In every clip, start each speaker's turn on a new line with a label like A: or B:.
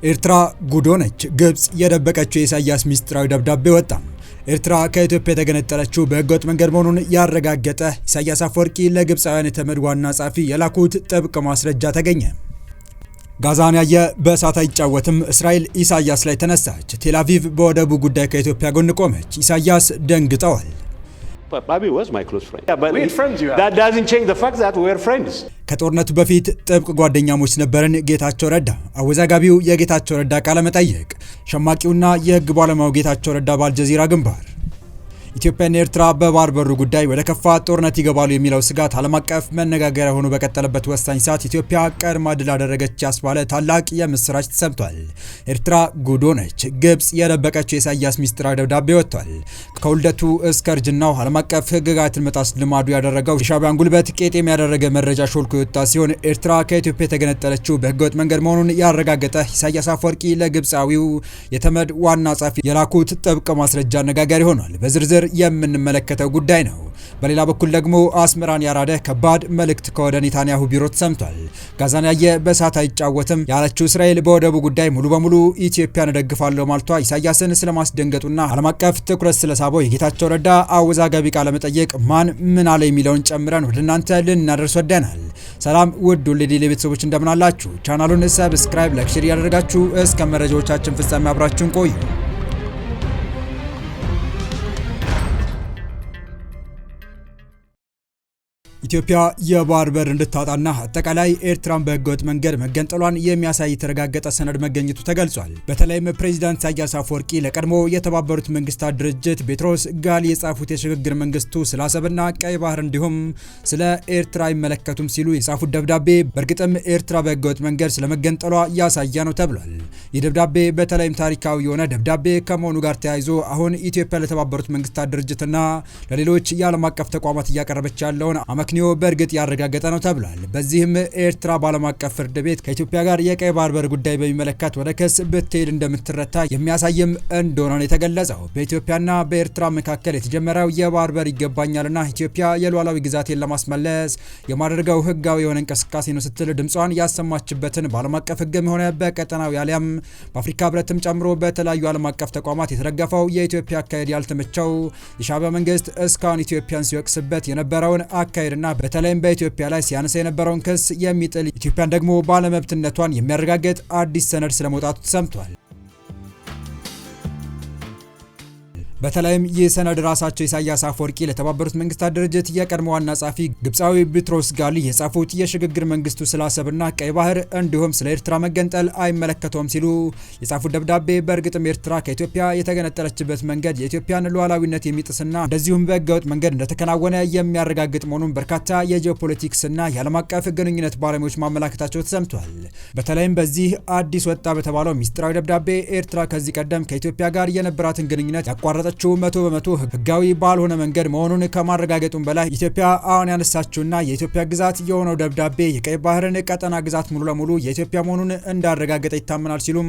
A: ኤርትራ ጉድ ሆነች። ግብጽ የደበቀችው የኢሳያስ ሚስጥራዊ ደብዳቤ ወጣ። ኤርትራ ከኢትዮጵያ የተገነጠለችው በህገወጥ መንገድ መሆኑን ያረጋገጠ ኢሳያስ አፈወርቂ ለግብፃውያን የተመድ ዋና ጸሐፊ የላኩት ጥብቅ ማስረጃ ተገኘ። ጋዛን ያየ በእሳት አይጫወትም። እስራኤል ኢሳያስ ላይ ተነሳች። ቴል አቪቭ በወደቡ ጉዳይ ከኢትዮጵያ ጎን ቆመች። ኢሳያስ ደንግጠዋል። ከጦርነቱ በፊት ጥብቅ ጓደኛሞች ነበርን። ጌታቸው ረዳ። አወዛጋቢው የጌታቸው ረዳ ቃለ መጠይቅ። ሸማቂውና የህግ ባለሙያው ጌታቸው ረዳ በአልጀዚራ ግንባር። ኢትዮጵያና ኤርትራ በባህር በሩ ጉዳይ ወደ ከፋ ጦርነት ይገባሉ የሚለው ስጋት ዓለም አቀፍ መነጋገሪያ ሆኖ በቀጠለበት ወሳኝ ሰዓት ኢትዮጵያ ቀድማ ድል አደረገች ያስባለ ታላቅ የምስራች ተሰምቷል። ኤርትራ ጉድ ሆነች። ግብጽ የደበቀችው የኢሳያስ ሚስጥራዊ ደብዳቤ ወጥቷል። ከውልደቱ እስከ እርጅናው ዓለም አቀፍ ህግጋትን መጣስ ልማዱ ያደረገው የሻዕቢያን ጉልበት ቄጤም ያደረገ መረጃ ሾልኮ የወጣ ሲሆን ኤርትራ ከኢትዮጵያ የተገነጠለችው በህገወጥ መንገድ መሆኑን ያረጋገጠ ኢሳያስ አፈወርቂ ለግብፃዊው የተመድ ዋና ጸሐፊ የላኩት ጥብቅ ማስረጃ አነጋጋሪ ሆኗል። በዝርዝር የምንመለከተው ጉዳይ ነው። በሌላ በኩል ደግሞ አስመራን ያራደ ከባድ መልእክት ከወደ ኔታንያሁ ቢሮ ተሰምቷል። ጋዛን ያየ በእሳት አይጫወትም ያለችው እስራኤል በወደቡ ጉዳይ ሙሉ በሙሉ ኢትዮጵያን እደግፋለሁ ማለቷ ኢሳያስን ስለማስደንገጡና ዓለም አቀፍ ትኩረት ስለሳበው የጌታቸው ረዳ አወዛጋቢ ቃለ መጠይቅ ማን ምን አለ የሚለውን ጨምረን ወደ እናንተ ልናደርስ ወደናል። ሰላም ውድ ወልዴ ቤተሰቦች እንደምን አላችሁ? ቻናሉን ሰብስክራይብ፣ ላይክ፣ ሼር ያደርጋችሁ እስከ መረጃዎቻችን ፍጻሜ አብራችሁን ቆዩ። ኢትዮጵያ የባህር በር እንድታጣና አጠቃላይ ኤርትራን በህገወጥ መንገድ መገንጠሏን የሚያሳይ የተረጋገጠ ሰነድ መገኘቱ ተገልጿል። በተለይም ፕሬዚዳንት ኢሳያስ አፈወርቂ ለቀድሞ የተባበሩት መንግስታት ድርጅት ጴጥሮስ ጋሊ የጻፉት የሽግግር መንግስቱ ስለ አሰብና ቀይ ባህር እንዲሁም ስለ ኤርትራ አይመለከቱም ሲሉ የጻፉት ደብዳቤ በእርግጥም ኤርትራ በህገወጥ መንገድ ስለመገንጠሏ ያሳያ ነው ተብሏል። ይህ ደብዳቤ በተለይም ታሪካዊ የሆነ ደብዳቤ ከመሆኑ ጋር ተያይዞ አሁን ኢትዮጵያ ለተባበሩት መንግስታት ድርጅትና ለሌሎች የዓለም አቀፍ ተቋማት እያቀረበች ያለውን አመክንዮ በእርግጥ ያረጋገጠ ነው ተብሏል። በዚህም ኤርትራ በዓለም አቀፍ ፍርድ ቤት ከኢትዮጵያ ጋር የቀይ ባህር በር ጉዳይ በሚመለከት ወደ ክስ ብትሄድ እንደምትረታ የሚያሳይም እንደሆነ ነው የተገለጸው። በኢትዮጵያና በኤርትራ መካከል የተጀመረው የባህር በር ይገባኛልና ኢትዮጵያ የሉዓላዊ ግዛቴን ለማስመለስ የማደርገው ህጋዊ የሆነ እንቅስቃሴ ነው ስትል ድምጿን ያሰማችበትን በዓለም አቀፍ ህግም ሆነ በቀጠናዊ ያሊያም በአፍሪካ ህብረትም ጨምሮ በተለያዩ ዓለም አቀፍ ተቋማት የተደገፈው የኢትዮጵያ አካሄድ ያልተመቸው የሻዕቢያ መንግስት እስካሁን ኢትዮጵያን ሲወቅስበት የነበረውን አካሄድና በተለይም በኢትዮጵያ ላይ ሲያነሳ የነበረውን ክስ የሚጥል ኢትዮጵያን ደግሞ ባለመብትነቷን የሚያረጋግጥ አዲስ ሰነድ ስለመውጣቱ ተሰምቷል። በተለይም ይህ ሰነድ ራሳቸው ኢሳያስ አፈወርቂ ለተባበሩት መንግስታት ድርጅት የቀድሞ ዋና ጸሐፊ ግብፃዊ ጴጥሮስ ጋሊ የጻፉት የሽግግር መንግስቱ ስለ አሰብና ቀይ ባህር እንዲሁም ስለ ኤርትራ መገንጠል አይመለከተውም ሲሉ የጻፉት ደብዳቤ በእርግጥም ኤርትራ ከኢትዮጵያ የተገነጠለችበት መንገድ የኢትዮጵያን ሉዓላዊነት የሚጥስና እንደዚሁም በህገወጥ መንገድ እንደተከናወነ የሚያረጋግጥ መሆኑን በርካታ የጂኦፖለቲክስና የዓለም አቀፍ ግንኙነት ባለሙያዎች ማመላከታቸው ተሰምቷል። በተለይም በዚህ አዲስ ወጣ በተባለው ሚስጥራዊ ደብዳቤ ኤርትራ ከዚህ ቀደም ከኢትዮጵያ ጋር የነበራትን ግንኙነት ያቋረጠ መቶ በመቶ ህጋዊ ባልሆነ መንገድ መሆኑን ከማረጋገጡም በላይ ኢትዮጵያ አሁን ያነሳችውና የኢትዮጵያ ግዛት የሆነው ደብዳቤ የቀይ ባህርን ቀጠና ግዛት ሙሉ ለሙሉ የኢትዮጵያ መሆኑን እንዳረጋገጠ ይታመናል ሲሉም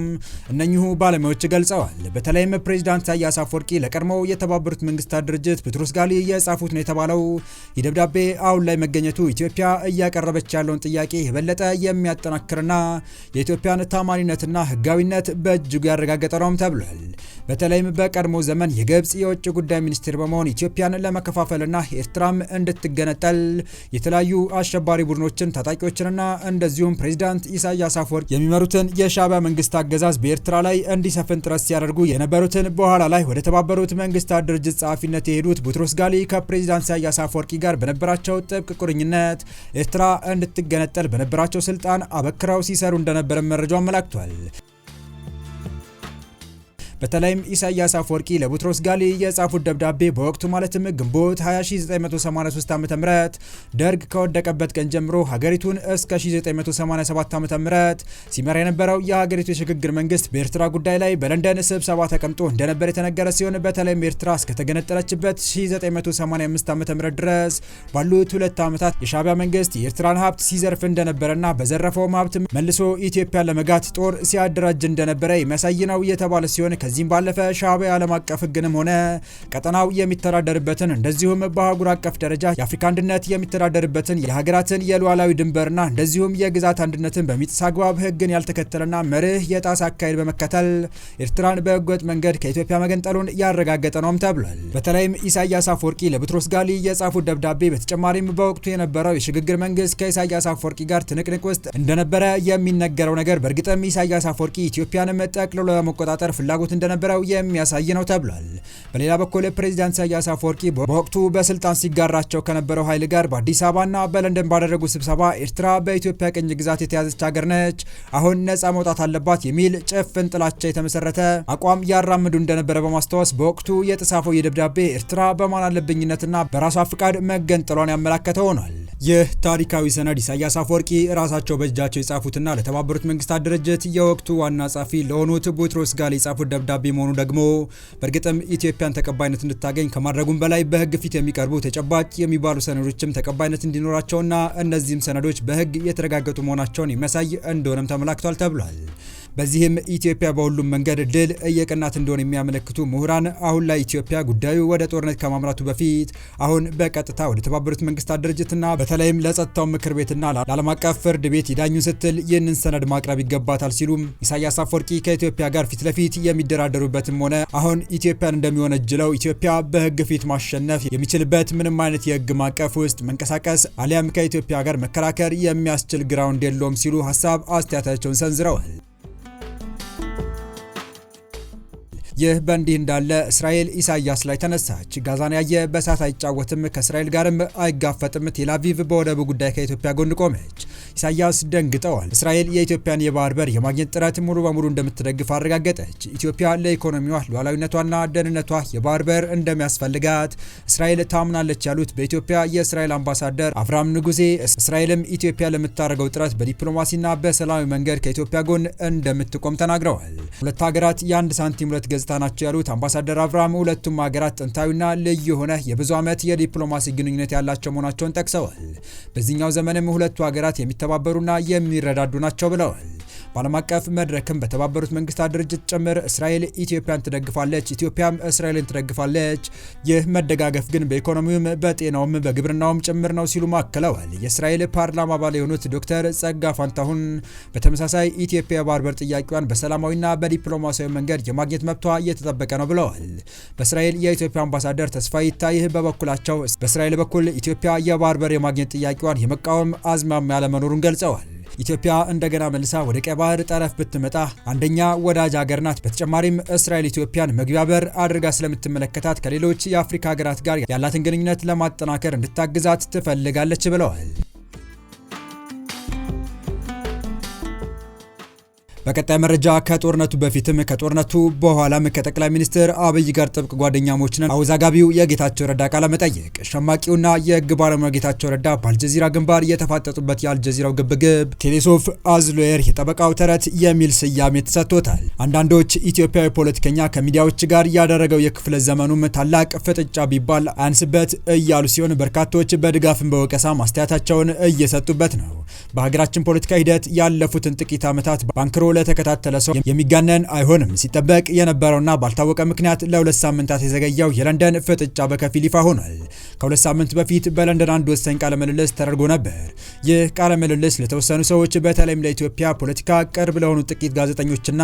A: እነኚሁ ባለሙያዎች ገልጸዋል። በተለይም ፕሬዚዳንት ኢሳያስ አፈወርቂ ለቀድሞው የተባበሩት መንግስታት ድርጅት ጴጥሮስ ጋሊ የጻፉት ነው የተባለው ይህ ደብዳቤ አሁን ላይ መገኘቱ ኢትዮጵያ እያቀረበች ያለውን ጥያቄ የበለጠ የሚያጠናክርና የኢትዮጵያን ታማኒነትና ህጋዊነት በእጅጉ ያረጋገጠ ነውም ተብሏል። በተለይም በቀድሞ ዘመን የግብጽ የውጭ ጉዳይ ሚኒስቴር በመሆን ኢትዮጵያን ለመከፋፈልና ኤርትራም እንድትገነጠል የተለያዩ አሸባሪ ቡድኖችን ታጣቂዎችንና እንደዚሁም ፕሬዚዳንት ኢሳያስ አፈወርቂ የሚመሩትን የሻዕቢያ መንግስት አገዛዝ በኤርትራ ላይ እንዲሰፍን ጥረት ሲያደርጉ የነበሩትን በኋላ ላይ ወደ ተባበሩት መንግስታት ድርጅት ጸሐፊነት የሄዱት ጴጥሮስ ጋሊ ከፕሬዚዳንት ኢሳያስ አፈወርቂ ጋር በነበራቸው ጥብቅ ቁርኝነት ኤርትራ እንድትገነጠል በነበራቸው ስልጣን አበክረው ሲሰሩ እንደነበረ መረጃው አመላክቷል። በተለይም ኢሳያስ አፈወርቂ ለጴጥሮስ ጋሊ የጻፉት ደብዳቤ በወቅቱ ማለትም ግንቦት 1983 ዓ.ም ደርግ ከወደቀበት ቀን ጀምሮ ሀገሪቱን እስከ 1987 ዓ.ም ሲመራ የነበረው የሀገሪቱ የሽግግር መንግስት በኤርትራ ጉዳይ ላይ በለንደን ስብሰባ ተቀምጦ እንደነበር የተነገረ ሲሆን በተለይም ኤርትራ እስከተገነጠለችበት 1985 ዓ.ም ድረስ ባሉት 2 ዓመታት የሻዕቢያ መንግስት የኤርትራን ሀብት ሲዘርፍ እንደነበረና በዘረፈው ሀብት መልሶ ኢትዮጵያን ለመጋት ጦር ሲያደራጅ እንደነበረ የሚያሳይ ነው የተባለ ሲሆን ከዚህም ባለፈ ሻዕቢያ ዓለም አቀፍ ሕግንም ሆነ ቀጠናው የሚተዳደርበትን እንደዚሁም በአህጉር አቀፍ ደረጃ የአፍሪካ አንድነት የሚተዳደርበትን የሀገራትን የሉዓላዊ ድንበርና እንደዚሁም የግዛት አንድነትን በሚጥስ አግባብ ሕግን ያልተከተለና መርህ የጣሰ አካሄድ በመከተል ኤርትራን በህገወጥ መንገድ ከኢትዮጵያ መገንጠሉን ያረጋገጠ ነውም ተብሏል። በተለይም ኢሳያስ አፈወርቂ ለቡትሮስ ጋሊ የጻፉት ደብዳቤ በተጨማሪም በወቅቱ የነበረው የሽግግር መንግስት ከኢሳያስ አፈወርቂ ጋር ትንቅንቅ ውስጥ እንደነበረ የሚነገረው ነገር በእርግጥም ኢሳያስ አፈወርቂ ኢትዮጵያንም ጠቅልሎ ለመቆጣጠር ፍላጎት እንደነበረው የሚያሳይ ነው ተብሏል። በሌላ በኩል ፕሬዚዳንት ኢሳያስ አፈወርቂ በወቅቱ በስልጣን ሲጋራቸው ከነበረው ኃይል ጋር በአዲስ አበባና በለንደን ባደረጉ ስብሰባ ኤርትራ በኢትዮጵያ ቅኝ ግዛት የተያዘች ሀገር ነች፣ አሁን ነጻ መውጣት አለባት የሚል ጭፍን ጥላቻ የተመሰረተ አቋም ያራምዱ እንደነበረ በማስታወስ በወቅቱ የተጻፈው የደብዳቤ ኤርትራ በማን አለብኝነትና በራሷ ፍቃድ መገንጠሏን ያመላከተ ሆኗል። ይህ ታሪካዊ ሰነድ ኢሳያስ አፈወርቂ ራሳቸው በእጃቸው የጻፉትና ለተባበሩት መንግስታት ድርጅት የወቅቱ ዋና ጸሐፊ ለሆኑት ቡትሮስ ጋሊ የጻፉት ደብዳቤ መሆኑ ደግሞ በእርግጥም ኢትዮጵያን ተቀባይነት እንድታገኝ ከማድረጉም በላይ በህግ ፊት የሚቀርቡ ተጨባጭ የሚባሉ ሰነዶችም ተቀባይነት እንዲኖራቸውና እነዚህም ሰነዶች በህግ የተረጋገጡ መሆናቸውን የሚያሳይ እንደሆነም ተመላክቷል ተብሏል። በዚህም ኢትዮጵያ በሁሉም መንገድ ድል እየቀናት እንደሆነ የሚያመለክቱ ምሁራን አሁን ላይ ኢትዮጵያ ጉዳዩ ወደ ጦርነት ከማምራቱ በፊት አሁን በቀጥታ ወደ ተባበሩት መንግስታት ድርጅትና በተለይም ለጸጥታው ምክር ቤትና ለዓለም አቀፍ ፍርድ ቤት ይዳኙን ስትል ይህንን ሰነድ ማቅረብ ይገባታል ሲሉም ኢሳያስ አፈወርቂ ከኢትዮጵያ ጋር ፊት ለፊት የሚደራደሩበትም ሆነ አሁን ኢትዮጵያን እንደሚወነጅለው ኢትዮጵያ በህግ ፊት ማሸነፍ የሚችልበት ምንም አይነት የህግ ማዕቀፍ ውስጥ መንቀሳቀስ አሊያም ከኢትዮጵያ ጋር መከራከር የሚያስችል ግራውንድ የለውም ሲሉ ሀሳብ አስተያየታቸውን ሰንዝረዋል። ይህ በእንዲህ እንዳለ እስራኤል ኢሳያስ ላይ ተነሳች። ጋዛን ያየ በእሳት አይጫወትም፣ ከእስራኤል ጋርም አይጋፈጥም። ቴል አቪቭ በወደቡ ጉዳይ ከኢትዮጵያ ጎን ቆመች። ኢሳያስ ደንግጠዋል። እስራኤል የኢትዮጵያን የባህር በር የማግኘት ጥረት ሙሉ በሙሉ እንደምትደግፍ አረጋገጠች። ኢትዮጵያ ለኢኮኖሚዋ ሉዓላዊነቷና ደህንነቷ የባህር በር እንደሚያስፈልጋት እስራኤል ታምናለች ያሉት በኢትዮጵያ የእስራኤል አምባሳደር አብርሃም ንጉሴ እስራኤልም ኢትዮጵያ ለምታደርገው ጥረት በዲፕሎማሲና በሰላማዊ መንገድ ከኢትዮጵያ ጎን እንደምትቆም ተናግረዋል። ሁለት ሀገራት የአንድ ሳንቲም ሁለት ገጽታ ናቸው ያሉት አምባሳደር አብርሃም ሁለቱም ሀገራት ጥንታዊና ልዩ የሆነ የብዙ ዓመት የዲፕሎማሲ ግንኙነት ያላቸው መሆናቸውን ጠቅሰዋል። በዚህኛው ዘመንም ሁለቱ ሀገራት የሚተባበሩና የሚረዳዱ ናቸው ብለዋል። በዓለም አቀፍ መድረክም በተባበሩት መንግስታት ድርጅት ጭምር እስራኤል ኢትዮጵያን ትደግፋለች፣ ኢትዮጵያም እስራኤልን ትደግፋለች። ይህ መደጋገፍ ግን በኢኮኖሚውም በጤናውም በግብርናውም ጭምር ነው ሲሉ አክለዋል። የእስራኤል ፓርላማ አባል የሆኑት ዶክተር ጸጋ ፋንታሁን በተመሳሳይ ኢትዮጵያ የባህር በር ጥያቄዋን በሰላማዊና በዲፕሎማሲያዊ መንገድ የማግኘት መብቷ እየተጠበቀ ነው ብለዋል። በእስራኤል የኢትዮጵያ አምባሳደር ተስፋዬ ይታይህ በበኩላቸው በእስራኤል በኩል ኢትዮጵያ የባህር በር የማግኘት ጥያቄዋን የመቃወም አዝማሚያ አለመኖሩን ገልጸዋል። ኢትዮጵያ እንደገና መልሳ ወደ ቀይ ባህር ጠረፍ ብትመጣ አንደኛ ወዳጅ ሀገር ናት። በተጨማሪም እስራኤል ኢትዮጵያን መግቢያ በር አድርጋ ስለምትመለከታት ከሌሎች የአፍሪካ ሀገራት ጋር ያላትን ግንኙነት ለማጠናከር እንድታግዛት ትፈልጋለች ብለዋል። በቀጣይ መረጃ ከጦርነቱ በፊትም ከጦርነቱ በኋላም ከጠቅላይ ሚኒስትር አብይ ጋር ጥብቅ ጓደኛሞች ነን አወዛጋቢው የጌታቸው ረዳ ቃለ መጠይቅ። ሸማቂውና የህግ ባለሙያው ጌታቸው ረዳ በአልጀዚራ ግንባር የተፋጠጡበት የአልጀዚራው ግብግብ ቴሌሶፍ አዝሎየር የጠበቃው ተረት የሚል ስያሜ ተሰጥቶታል። አንዳንዶች ኢትዮጵያዊ ፖለቲከኛ ከሚዲያዎች ጋር ያደረገው የክፍለ ዘመኑም ታላቅ ፍጥጫ ቢባል አያንስበት እያሉ ሲሆን በርካቶች በድጋፍም በወቀሳ ማስተያየታቸውን እየሰጡበት ነው። በሀገራችን ፖለቲካ ሂደት ያለፉትን ጥቂት ዓመታት ባንክሮ ለተከታተለ ሰው የሚጋነን አይሆንም። ሲጠበቅ የነበረውና ባልታወቀ ምክንያት ለሁለት ሳምንታት የዘገየው የለንደን ፍጥጫ በከፊል ይፋ ሆኗል። ከሁለት ሳምንት በፊት በለንደን አንድ ወሳኝ ቃለ ምልልስ ተደርጎ ነበር። ይህ ቃለ ምልልስ ለተወሰኑ ሰዎች በተለይም ለኢትዮጵያ ፖለቲካ ቅርብ ለሆኑ ጥቂት ጋዜጠኞችና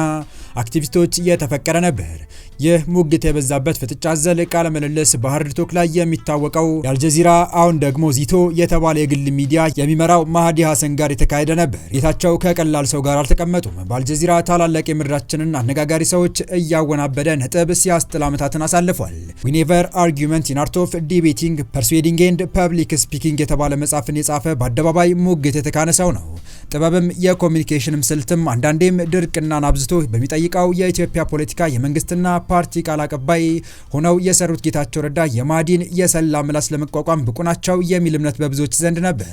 A: አክቲቪስቶች የተፈቀደ ነበር። ይህ ሙግት የበዛበት ፍጥጫ አዘል ቃለ ምልልስ በሃርድ ቶክ ላይ የሚታወቀው የአልጀዚራ አሁን ደግሞ ዚቶ የተባለ የግል ሚዲያ የሚመራው ማህዲ ሀሰን ጋር የተካሄደ ነበር። ጌታቸው ከቀላል ሰው ጋር አልተቀመጡም። በአልጀዚራ ታላላቅ የምድራችንን አነጋጋሪ ሰዎች እያወናበደ ነጥብ ሲያስጥል ዓመታትን አሳልፏል። ዊኔቨር አርጊመንት ኢን አርት ኦፍ ዲቤቲንግ ፐርሱዌዲንግ ኤንድ ፐብሊክ ስፒኪንግ የተባለ መጽሐፍን የጻፈ በአደባባይ ሙግት የተካነ ሰው ነው። ጥበብም የኮሚኒኬሽንም ስልትም አንዳንዴም ድርቅናን አብዝቶ በሚጠይቀው የኢትዮጵያ ፖለቲካ የመንግስትና ፓርቲ ቃል አቀባይ ሆነው የሰሩት ጌታቸው ረዳ የማዲን የሰላ ምላስ ለመቋቋም ብቁ ናቸው የሚል እምነት በብዙዎች ዘንድ ነበር።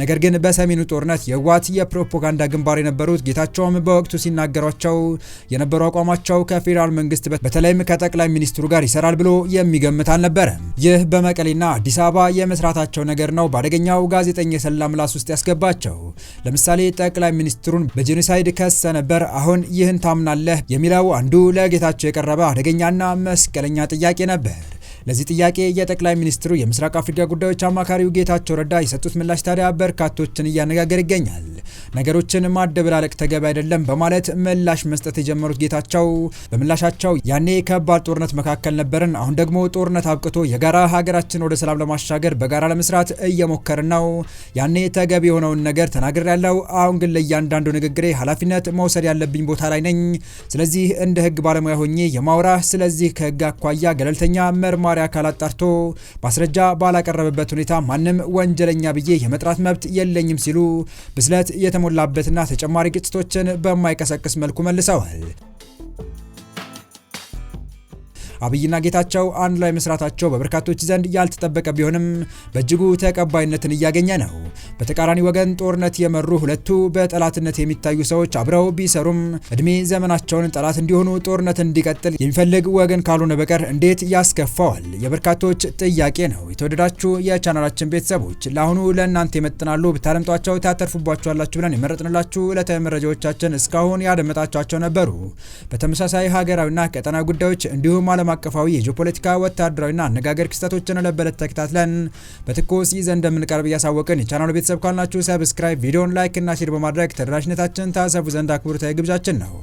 A: ነገር ግን በሰሜኑ ጦርነት የህወሓት የፕሮፓጋንዳ ግንባር የነበሩት ጌታቸውም በወቅቱ ሲናገሯቸው የነበሩ አቋማቸው ከፌዴራል መንግስት በተለይም ከጠቅላይ ሚኒስትሩ ጋር ይሰራል ብሎ የሚገምት አልነበረም። ይህ በመቀሌና አዲስ አበባ የመስራታቸው ነገር ነው በአደገኛው ጋዜጠኛ የሰላ ምላስ ውስጥ ያስገባቸው። ለምሳሌ ጠቅላይ ሚኒስትሩን በጄኖሳይድ ከሰ ነበር፣ አሁን ይህን ታምናለህ የሚለው አንዱ ለጌታቸው የቀረበ አደገኛና መስቀለኛ ጥያቄ ነበር። ለዚህ ጥያቄ የጠቅላይ ሚኒስትሩ የምስራቅ አፍሪካ ጉዳዮች አማካሪው ጌታቸው ረዳ የሰጡት ምላሽ ታዲያ በርካቶችን እያነጋገረ ይገኛል። ነገሮችን ማደበላለቅ ተገቢ አይደለም በማለት ምላሽ መስጠት የጀመሩት ጌታቸው በምላሻቸው ያኔ ከባድ ጦርነት መካከል ነበርን፣ አሁን ደግሞ ጦርነት አብቅቶ የጋራ ሀገራችን ወደ ሰላም ለማሻገር በጋራ ለመስራት እየሞከርን ነው። ያኔ ተገቢ የሆነውን ነገር ተናግሬያለሁ። አሁን ግን ለእያንዳንዱ ንግግሬ ኃላፊነት መውሰድ ያለብኝ ቦታ ላይ ነኝ። ስለዚህ እንደ ህግ ባለሙያ ሆኜ የማውራ ስለዚህ ከህግ አኳያ ገለልተኛ መርማሪ አካል አጣርቶ ማስረጃ ባላቀረበበት ሁኔታ ማንም ወንጀለኛ ብዬ የመጥራት መብት የለኝም ሲሉ ብስለት የተሞላበትና ተጨማሪ ግጭቶችን በማይቀሰቅስ መልኩ መልሰዋል። አብይና ጌታቸው አንድ ላይ መስራታቸው በበርካቶች ዘንድ ያልተጠበቀ ቢሆንም በእጅጉ ተቀባይነትን እያገኘ ነው። በተቃራኒ ወገን ጦርነት የመሩ ሁለቱ በጠላትነት የሚታዩ ሰዎች አብረው ቢሰሩም እድሜ ዘመናቸውን ጠላት እንዲሆኑ ጦርነት እንዲቀጥል የሚፈልግ ወገን ካልሆነ በቀር እንዴት ያስከፋዋል? የበርካቶች ጥያቄ ነው። የተወደዳችሁ የቻናላችን ቤተሰቦች ለአሁኑ ለእናንተ ይመጥናሉ ብታደምጧቸው ታተርፉባችኋላችሁ ብለን የመረጥንላችሁ ዕለታዊ መረጃዎቻችን እስካሁን ያደመጣችኋቸው ነበሩ። በተመሳሳይ ሀገራዊና ቀጠናዊ ጉዳዮች እንዲሁም ዓለም አቀፋዊ የጂኦፖለቲካ ወታደራዊና አነጋገር ክስተቶችን ለበለት ተከታትለን በትኩስ ይዘን እንደምንቀርብ እያሳወቅን የቻናሉ ቤተሰብ ካልናችሁ ሰብስክራይብ፣ ቪዲዮን ላይክ እና ሼር በማድረግ ተደራሽነታችን ታሰፉ ዘንድ አክብሮታዊ ግብዣችን ነው።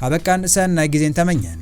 A: አበቃን። ሰናይ ጊዜን ተመኘን።